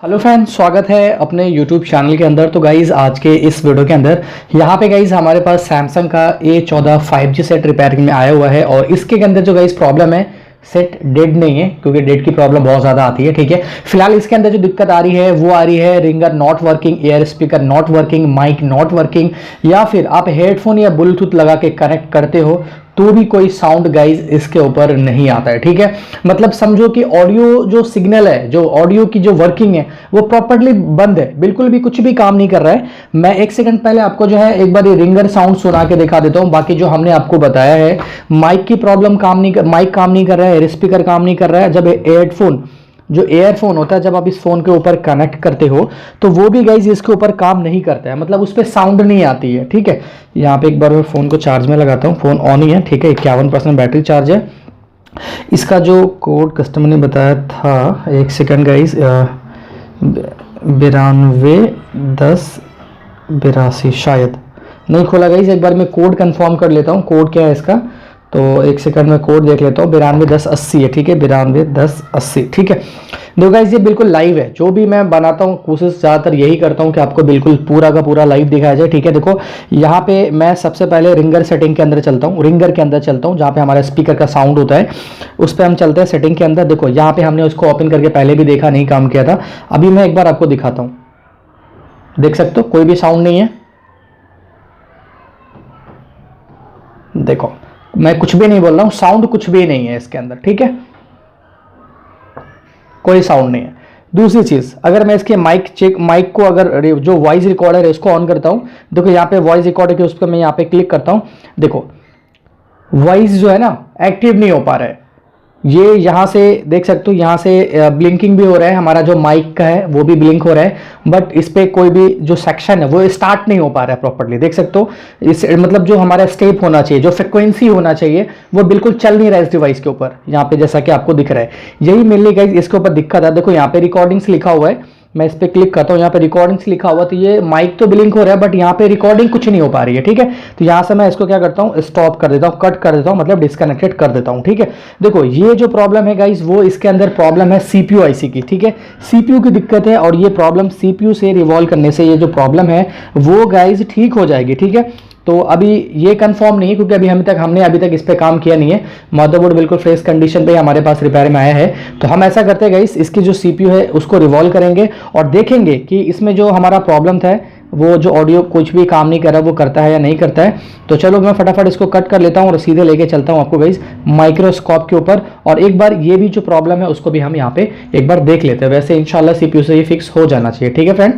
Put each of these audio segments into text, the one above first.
Hello friends, स्वागत है अपने यूट्यूब चैनल के अंदर। तो गाइज़ आज के इस वीडियो के अंदर यहाँ पे गाइज़ हमारे पास सैमसंग का A14 5G सेट रिपेयरिंग में आया हुआ है और इसके अंदर जो गाइज़ प्रॉब्लम है, सेट डेड नहीं है क्योंकि डेड की प्रॉब्लम बहुत ज़्यादा आती है। ठीक है, फिलहाल इसके अंदर जो दिक्कत आ रही है वो आ रही है ringer not working, ear speaker not working, mic not working, या फिर आप हेडफोन या ब्लूटूथ लगा के कनेक्ट करते हो तो भी कोई साउंड गाइज इसके ऊपर नहीं आता है। ठीक है, मतलब समझो कि ऑडियो जो सिग्नल है, जो ऑडियो की जो वर्किंग है वो प्रॉपर्ली बंद है, बिल्कुल भी कुछ भी काम नहीं कर रहा है। मैं एक सेकंड पहले आपको जो है एक बार ये रिंगर साउंड सुना के दिखा देता हूं। बाकी जो हमने आपको बताया है, माइक की प्रॉब्लम काम नहीं कर, माइक काम नहीं कर रहा है, एयर स्पीकर काम नहीं कर रहा है। जब हेडफोन जो एयरफोन होता है, जब आप इस फोन के ऊपर कनेक्ट करते हो तो वो भी गाइज इसके ऊपर काम नहीं करता है, मतलब उस पर साउंड नहीं आती है। ठीक है, यहाँ पे एक बार मैं फोन को चार्ज में लगाता हूँ, फोन ऑन ही है। ठीक है, 51% बैटरी चार्ज है। इसका जो कोड कस्टमर ने बताया था, एक सेकंड गाइज, 921082 शायद नहीं खोला गाइज। एक बार मैं कोड कंफर्म कर लेता हूँ, कोड क्या है इसका, तो एक सेकंड में कोड देख लेता हूँ। 921080 है। ठीक है, 921080। ठीक है, देखो गाइस ये बिल्कुल लाइव है। जो भी मैं बनाता हूँ कोशिश ज़्यादातर यही करता हूँ कि आपको बिल्कुल पूरा का पूरा लाइव दिखाया जाए। ठीक है, देखो यहाँ पे मैं सबसे पहले रिंगर सेटिंग के अंदर चलता हूँ, रिंगर के अंदर चलता हूँ जहाँ पे हमारा स्पीकर का साउंड होता है, उस पर हम चलते हैं सेटिंग के अंदर। देखो यहाँ पे हमने उसको ओपन करके पहले भी देखा, नहीं काम किया था। अभी मैं एक बार आपको दिखाता हूँ, देख सकते हो कोई भी साउंड नहीं है। देखो मैं कुछ भी नहीं बोल रहा हूँ, साउंड कुछ भी नहीं है इसके अंदर। ठीक है, कोई साउंड नहीं है। दूसरी चीज, अगर मैं इसके माइक को अगर जो वॉइस रिकॉर्डर है इसको ऑन करता हूं, देखो यहाँ पे वॉइस रिकॉर्डर के उस पर मैं यहाँ पे क्लिक करता हूं, देखो वॉइस जो है ना एक्टिव नहीं हो पा रहा है। ये यहाँ से देख सकते हो, यहाँ से ब्लिंकिंग भी हो रहा है, हमारा जो माइक का है वो भी ब्लिंक हो रहा है, बट इस पे कोई भी जो सेक्शन है वो स्टार्ट नहीं हो पा रहा है प्रॉपर्ली। देख सकते हो इस मतलब जो हमारा स्टेप होना चाहिए, जो फ्रिक्वेंसी होना चाहिए वो बिल्कुल चल नहीं रहा है इस डिवाइस के ऊपर, यहाँ पे जैसा कि आपको दिख रहा है। यही मेनली गाइस इसके ऊपर दिक्कत है। देखो यहाँ पे रिकॉर्डिंग्स लिखा हुआ है, मैं इस पर क्लिक करता हूँ, यहाँ पे रिकॉर्डिंग्स लिखा हुआ, तो ये माइक तो ब्लिंक हो रहा है बट यहाँ पे रिकॉर्डिंग कुछ नहीं हो पा रही है। ठीक है, तो यहाँ से मैं इसको क्या करता हूँ, स्टॉप कर देता हूँ, कट कर देता हूँ, मतलब डिस्कनेक्टेड कर देता हूँ। ठीक है, देखो ये जो प्रॉब्लम है गाइस वो इसके अंदर प्रॉब्लम है सीपीयू आईसी की। ठीक है, सीपीयू की दिक्कत है और ये प्रॉब्लम सीपीयू से रिवॉल्व करने से ये जो प्रॉब्लम है वो गाइस ठीक हो जाएगी। ठीक है, तो अभी ये कंफर्म नहीं है क्योंकि हमने अभी तक इस पे काम किया नहीं है। मदरबोर्ड बिल्कुल फ्रेश कंडीशन पे हमारे पास रिपेयर में आया है। तो हम ऐसा करते हैं गाइस, इसकी जो सीपीयू है उसको रिवॉल्व करेंगे और देखेंगे कि इसमें जो हमारा प्रॉब्लम था, वो जो ऑडियो कुछ भी काम नहीं कर रहा वो करता है या नहीं करता है। तो चलो मैं फटाफट इसको कट कर लेता हूँ और सीधे लेके चलता हूँ आपको गाइस माइक्रोस्कोप के ऊपर, और एक बार ये भी जो प्रॉब्लम है उसको भी हम यहाँ पे एक बार देख लेते हैं। वैसे इंशाल्लाह सीपीयू से ये फिक्स हो जाना चाहिए। ठीक है फ्रेंड,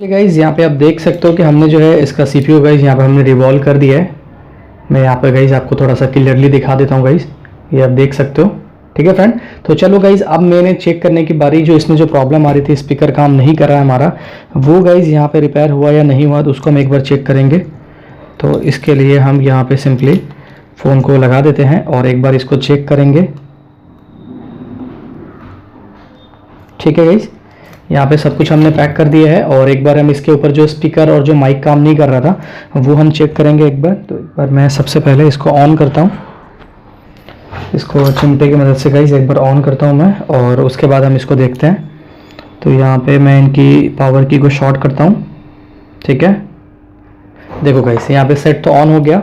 गाइज यहाँ पे आप देख सकते हो कि हमने जो है इसका सीपीयू गाइज यहाँ पे हमने रिवॉल्व कर दिया है। मैं यहाँ पे गाइज आपको थोड़ा सा क्लियरली दिखा देता हूँ गाइज, ये आप देख सकते हो। ठीक है फ्रेंड, तो चलो गाइज अब मैंने चेक करने की बारी, जो इसमें जो प्रॉब्लम आ रही थी, स्पीकर काम नहीं कर रहा है हमारा, वो गाइज यहाँ पे रिपेयर हुआ या नहीं हुआ तो उसको हम एक बार चेक करेंगे। तो इसके लिए हम यहाँ पे सिंपली फ़ोन को लगा देते हैं और एक बार इसको चेक करेंगे। ठीक है गाइज, यहाँ पे सब कुछ हमने पैक कर दिया है और एक बार हम इसके ऊपर जो स्पीकर और जो माइक काम नहीं कर रहा था वो हम चेक करेंगे एक बार। तो एक बार मैं सबसे पहले इसको ऑन करता हूँ, इसको चिमटे की मदद से गाइस एक बार ऑन करता हूँ मैं, और उसके बाद हम इसको देखते हैं। तो यहाँ पे मैं इनकी पावर की को शॉर्ट करता हूँ। ठीक है, देखो गाइस यहाँ पे सेट तो ऑन हो गया,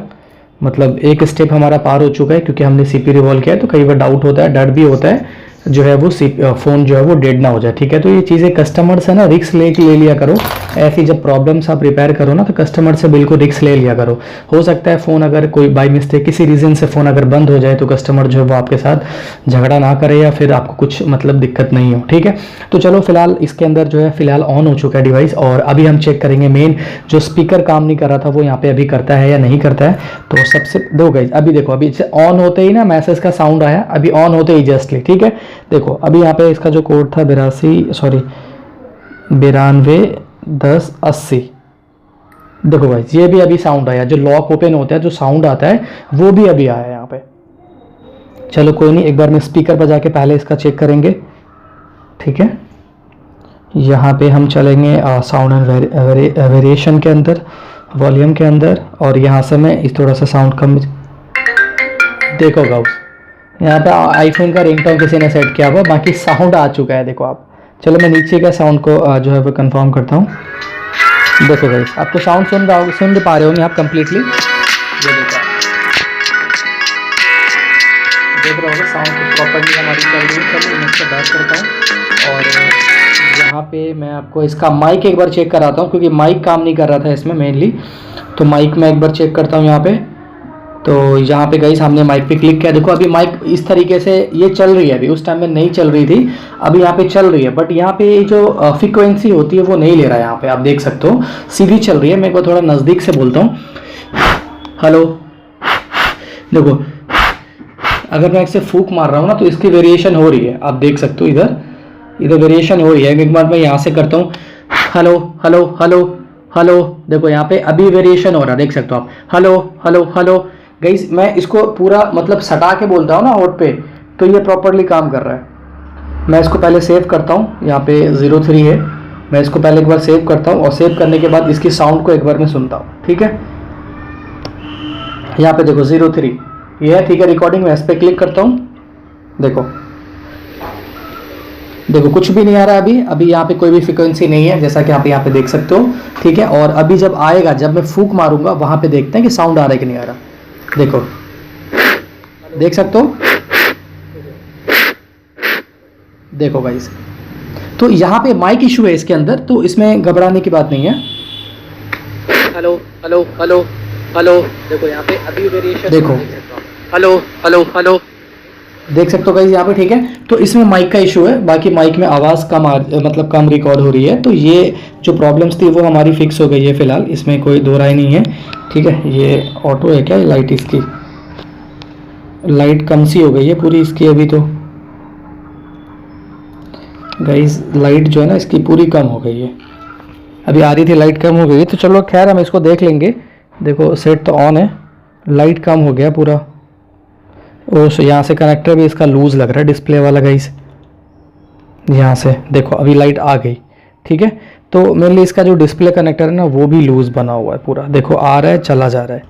मतलब एक स्टेप हमारा पार हो चुका है क्योंकि हमने सीपी रिवॉल्व किया है। तो कई बार डाउट होता है, डर भी होता है जो है वो फ़ोन जो है वो डेड ना हो जाए। ठीक है, तो ये चीज़ें कस्टमर से ना रिस्क ले लिया करो। ऐसी जब प्रॉब्लम्स आप रिपेयर करो ना तो कस्टमर से बिल्कुल रिस्क ले लिया करो। हो सकता है फ़ोन अगर कोई बाय मिस्टेक किसी रीज़न से फ़ोन अगर बंद हो जाए तो कस्टमर जो है वो आपके साथ झगड़ा ना करे या फिर आपको कुछ मतलब दिक्कत नहीं हो। ठीक है, तो चलो फिलहाल इसके अंदर जो है फिलहाल ऑन हो चुका है डिवाइस, और अभी हम चेक करेंगे मेन जो स्पीकर काम नहीं कर रहा था वो यहाँ पे अभी करता है या नहीं करता है। तो सबसे दो गाइस अभी देखो, अभी ऑन होते ही ना मैसेज का साउंड आया, अभी ऑन होते ही जस्टली। ठीक है, देखो अभी यहाँ पे इसका जो कोड था 921080, देखो भाई ये भी अभी साउंड आया, जो लॉक ओपन होता है जो साउंड आता है वो भी अभी आया है यहाँ पे। चलो कोई नहीं, एक बार मैं स्पीकर बजा के पहले इसका चेक करेंगे। ठीक है, यहाँ पे हम चलेंगे साउंड एंड वेरिएशन के अंदर, वॉल्यूम के अंदर, और यहाँ से मैं इस थोड़ा सा साउंड कम। देखो गाउस यहाँ पे आईफोन का रिंगटोन किसी ने सेट किया हुआ, बाकी साउंड आ चुका है देखो आप। चलो मैं नीचे का साउंड को जो है वो कंफर्म करता हूँ। देखो गाइस आपको साउंड सुन पा रहे होंगे आप कंप्लीटली, ये देखो देख रहे होंगे साउंड प्रॉपर्ली हमारी चल रही है। चलो मैं इसको बैक करता हूँ और यहाँ पे मैं आपको इसका माइक एक बार चेक कराता हूँ क्योंकि माइक काम नहीं कर रहा था इसमें मेनली। तो माइक मैं एक बार चेक करता हूँ यहाँ पे। तो यहाँ पे गाइस हमने माइक पे क्लिक किया, देखो अभी माइक इस तरीके से ये चल रही है, अभी उस टाइम में नहीं चल रही थी, अभी यहाँ पे चल रही है। बट यहाँ पे जो फ्रीक्वेंसी होती है वो नहीं ले रहा है, यहाँ पे आप देख सकते हो सीधी चल रही है। मैं एक बार थोड़ा नज़दीक से बोलता हूँ, हेलो। देखो अगर मैं इससे फूक मार रहा हूँ ना तो इसकी वेरिएशन हो रही है, आप देख सकते हो इधर वेरिएशन हो रही है। एक बार मैं यहाँ से करता हूँ, हेलो हेलो हेलो हेलो, देखो यहाँ पे अभी वेरिएशन हो रहा है, देख सकते हो आप, हेलो हेलो हेलो। गाइस मैं इसको पूरा मतलब सटा के बोलता हूँ ना होठ पे, तो ये प्रॉपरली काम कर रहा है। मैं इसको पहले सेव करता हूँ, यहाँ पे 03 है, मैं इसको पहले एक बार सेव करता हूँ और सेव करने के बाद इसकी साउंड को एक बार मैं सुनता हूँ। ठीक है, यहाँ पे देखो 03 ये है। ठीक है, रिकॉर्डिंग में इस पर क्लिक करता हूँ, देखो कुछ भी नहीं आ रहा है अभी यहाँ पे कोई भी फ्रीक्वेंसी नहीं है, जैसा कि आप यहाँ पे देख सकते हो। ठीक है, और अभी जब आएगा, जब मैं फूक मारूंगा वहां पे देखते हैं कि साउंड आ रहा है कि नहीं आ रहा। देखो देख सकते हो, देखो गाइस, तो यहाँ पे माइक इशू है इसके अंदर, तो इसमें घबराने की बात नहीं है। हेलो हेलो हेलो हेलो, देखो यहाँ पे अभी वेरिएशन, देखो हेलो हेलो हेलो, देख सकते हो गाइस यहाँ पे। ठीक है, तो इसमें माइक का इशू है, बाकी माइक में आवाज़ कम मतलब कम रिकॉर्ड हो रही है। तो ये जो प्रॉब्लम्स थी वो हमारी फिक्स हो गई है फिलहाल, इसमें कोई दो राय नहीं है। ठीक है, ये ऑटो है क्या, लाइट इसकी लाइट कम सी हो गई है पूरी इसकी अभी। तो गाइस लाइट जो है ना इसकी पूरी कम हो गई है, अभी आ रही थी लाइट कम हो गई है। तो चलो खैर हम इसको देख लेंगे। देखो सेट तो ऑन है, लाइट कम हो गया पूरा, और यहाँ से कनेक्टर भी इसका लूज लग रहा है डिस्प्ले वाला गाइस, यहाँ से देखो अभी लाइट आ गई। ठीक है, तो मेनली इसका जो डिस्प्ले कनेक्टर है ना वो भी लूज बना हुआ है पूरा, देखो आ रहा है चला जा रहा है,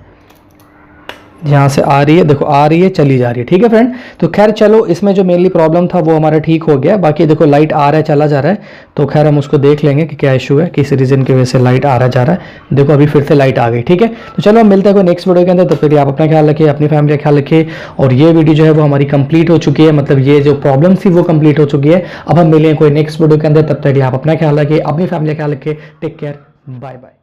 यहाँ से आ रही है, देखो आ रही है चली जा रही है। ठीक है फ्रेंड, तो खैर चलो इसमें जो मेनली प्रॉब्लम था वो हमारा ठीक हो गया। बाकी देखो लाइट आ रहा है चला जा रहा है, तो खैर हम उसको देख लेंगे कि क्या इशू है, किस रीज़न की वजह से लाइट आ रहा जा रहा है। देखो अभी फिर से लाइट आ गई। ठीक है, तो चलो हम मिलते हैं कोई नेक्स्ट वीडियो के अंदर, तो फिर आप अपना ख्याल रखिए, अपनी फैमिली का ख्याल रखिए। और ये वीडियो जो है वो हमारी कंप्लीट हो चुकी है, मतलब ये जो प्रॉब्लम थी वो कंप्लीट हो चुकी है। अब हम मिलेंगे कोई नेक्स्ट वीडियो के अंदर, तब तक आप अपना ख्याल रखिए, अपनी फैमिली का ख्याल रखिए। Take care, bye bye.